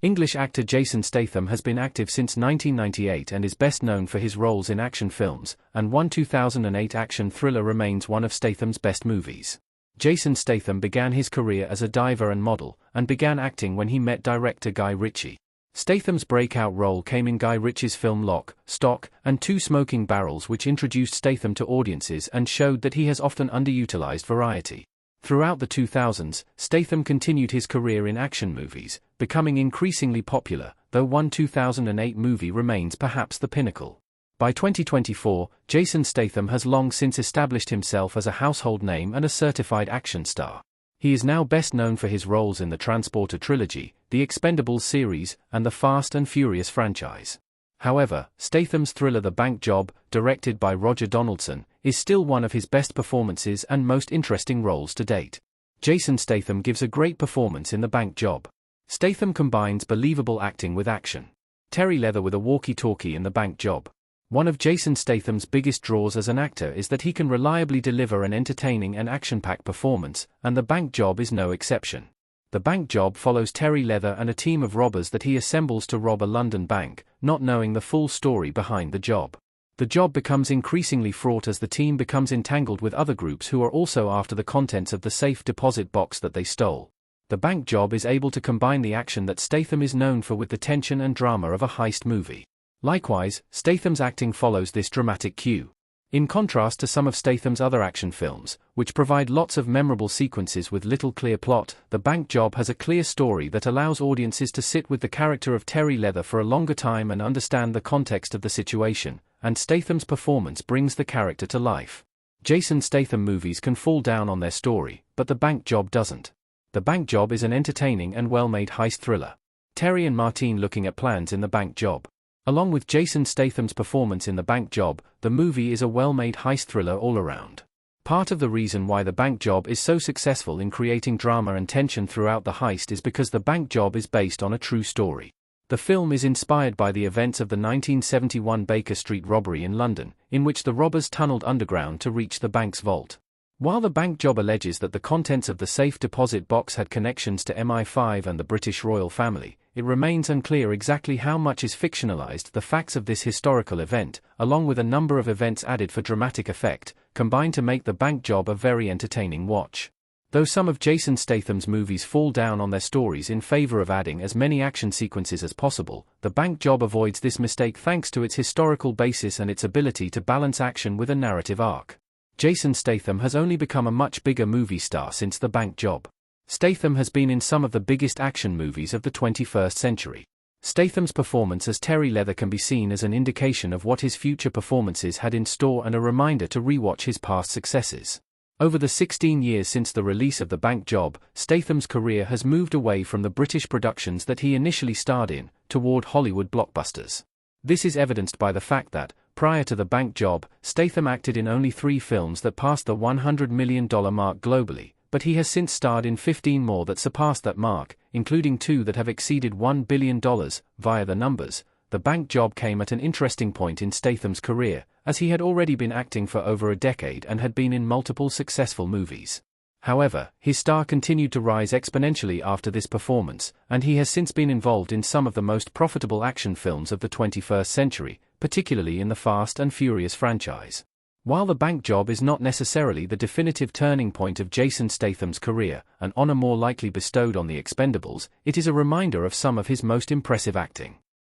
English actor Jason Statham has been active since 1998 and is best known for his roles in action films, and one 2008 action thriller remains one of Statham's best movies. Jason Statham began his career as a diver and model, and began acting when he met director Guy Ritchie. Statham's breakout role came in Guy Ritchie's film Lock, Stock, and Two Smoking Barrels, which introduced Statham to audiences and showed that he has often underutilized variety. Throughout the 2000s, Statham continued his career in action movies, becoming increasingly popular, though one 2008 movie remains perhaps the pinnacle. By 2024, Jason Statham has long since established himself as a household name and a certified action star. He is now best known for his roles in the Transporter trilogy, the Expendables series, and the Fast and Furious franchise. However, Statham's thriller The Bank Job, directed by Roger Donaldson, is still one of his best performances and most interesting roles to date. Jason Statham gives a great performance in The Bank Job. Statham combines believable acting with action. Terry Leather with a walkie-talkie in The Bank Job. One of Jason Statham's biggest draws as an actor is that he can reliably deliver an entertaining and action-packed performance, and The Bank Job is no exception. The Bank Job follows Terry Leather and a team of robbers that he assembles to rob a London bank, not knowing the full story behind the job. The job becomes increasingly fraught as the team becomes entangled with other groups who are also after the contents of the safe deposit box that they stole. The Bank Job is able to combine the action that Statham is known for with the tension and drama of a heist movie. Likewise, Statham's acting follows this dramatic cue. In contrast to some of Statham's other action films, which provide lots of memorable sequences with little clear plot, The Bank Job has a clear story that allows audiences to sit with the character of Terry Leather for a longer time and understand the context of the situation, and Statham's performance brings the character to life. Jason Statham movies can fall down on their story, but The Bank Job doesn't. The Bank Job is an entertaining and well-made heist thriller. Terry and Martine looking at plans in The Bank Job. Along with Jason Statham's performance in The Bank Job, the movie is a well-made heist thriller all around. Part of the reason why The Bank Job is so successful in creating drama and tension throughout the heist is because The Bank Job is based on a true story. The film is inspired by the events of the 1971 Baker Street robbery in London, in which the robbers tunneled underground to reach the bank's vault. While The Bank Job alleges that the contents of the safe deposit box had connections to MI5 and the British royal family, it remains unclear exactly how much is fictionalized. The facts of this historical event, along with a number of events added for dramatic effect, combine to make The Bank Job a very entertaining watch. Though some of Jason Statham's movies fall down on their stories in favor of adding as many action sequences as possible, The Bank Job avoids this mistake thanks to its historical basis and its ability to balance action with a narrative arc. Jason Statham has only become a much bigger movie star since The Bank Job. Statham has been in some of the biggest action movies of the 21st century. Statham's performance as Terry Leather can be seen as an indication of what his future performances had in store and a reminder to rewatch his past successes. Over the 16 years since the release of The Bank Job, Statham's career has moved away from the British productions that he initially starred in, toward Hollywood blockbusters. This is evidenced by the fact that, prior to The Bank Job, Statham acted in only 3 films that passed the $100 million mark globally, but he has since starred in 15 more that surpassed that mark, including 2 that have exceeded $1 billion, via the numbers. The Bank Job came at an interesting point in Statham's career, as he had already been acting for over a decade and had been in multiple successful movies. However, his star continued to rise exponentially after this performance, and he has since been involved in some of the most profitable action films of the 21st century, particularly in the Fast and Furious franchise. While The Bank Job is not necessarily the definitive turning point of Jason Statham's career, an honor more likely bestowed on The Expendables, it is a reminder of some of his most impressive acting.